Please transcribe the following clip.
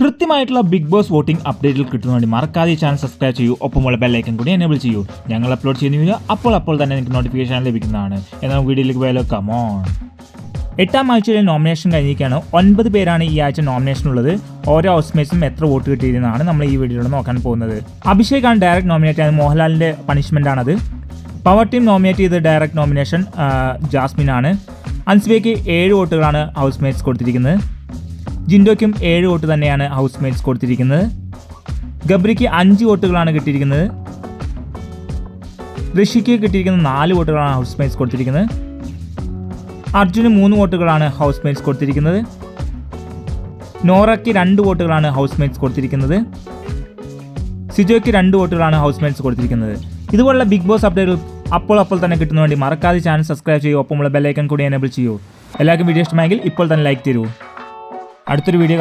കൃത്യമായിട്ടുള്ള big boss voting അപ്ഡേറ്റിൽ കിട്ടുന്ന വേണ്ടി മറക്കാതെ ഈ ചാനൽ സബ്സ്ക്രൈബ് ചെയ്യൂ, ഒപ്പമുള്ള ബെല്ലൈക്കൻ കൂടി എനേബിൾ ചെയ്യൂ. ഞങ്ങൾ അപ്ലോഡ് ചെയ്യുന്ന വീഡിയോ അപ്പോൾ തന്നെ നിങ്ങൾക്ക് നോട്ടിഫിക്കേഷൻ ലഭിക്കുന്നതാണ്. എന്നാൽ വീഡിയോയിലേക്ക് പോയാലോ, കമോൺ. 8ാം ആഴ്ചയിലെ നോമിനേഷൻ കഴിഞ്ഞിരിക്കുകയാണ്. 9 പേരാണ് ഈ ആഴ്ച നോമിനേഷൻ ഉള്ളത്. ഓരോ ഹൗസ്മേറ്റ്സും എത്ര വോട്ട് കിട്ടിയിരുന്നതാണ് നമ്മൾ ഈ വീഡിയോയിൽ നോക്കാൻ പോകുന്നത്. അഭിഷേകാണ് ഡയറക്റ്റ് നോമിനേറ്റ് ആയത്. മോഹൻലാലിൻ്റെ പണിഷ്മെൻ്റ് ആണത്. പവർ ടീം നോമിനേറ്റ് ചെയ്ത് ഡയറക്റ്റ് നോമിനേഷൻ ജാസ്മിൻ ആണ്. അൻസ്ബയ്ക്ക് 7 വോട്ടുകളാണ് ഹൗസ്മേറ്റ്സ് കൊടുത്തിരിക്കുന്നത്. ജിൻഡോയ്ക്കും 7 വോട്ട് തന്നെയാണ് ഹൗസ്മേറ്റ്സ് കൊടുത്തിരിക്കുന്നത്. ഗബ്രിക്ക് 5 വോട്ടുകളാണ് കിട്ടിയിരിക്കുന്നത്. ഋഷിക്ക് കിട്ടിയിരിക്കുന്ന 4 വോട്ടുകളാണ് ഹൗസ്മേറ്റ്സ് കൊടുത്തിരിക്കുന്നത്. അർജുന് 3 വോട്ടുകളാണ് ഹൗസ്മേറ്റ്സ് കൊടുത്തിരിക്കുന്നത്. നോറയ്ക്ക് 2 വോട്ടുകളാണ് ഹൗസ്മേറ്റ്സ് കൊടുത്തിരിക്കുന്നത്. സിജോയ്ക്ക് 2 വോട്ടുകളാണ് ഹൗസ്മേറ്റ്സ് കൊടുത്തിരിക്കുന്നത്. ഇതുപോലുള്ള ബിഗ് ബോസ് അപ്ഡേറ്റുകൾ അപ്പോൾ തന്നെ കിട്ടുന്ന വേണ്ടി മറക്കാതെ ചാനൽ സബ്സ്ക്രൈബ് ചെയ്യൂ, ഒപ്പമുള്ള ബെല്ലൈക്കൺ കൂടി എനേബിൾ ചെയ്യൂ. എല്ലാവർക്കും വീഡിയോ ഇഷ്ടമായെങ്കിൽ ഇപ്പോൾ തന്നെ ലൈക്ക് തരൂ. അടുത്തൊരു വീഡിയോ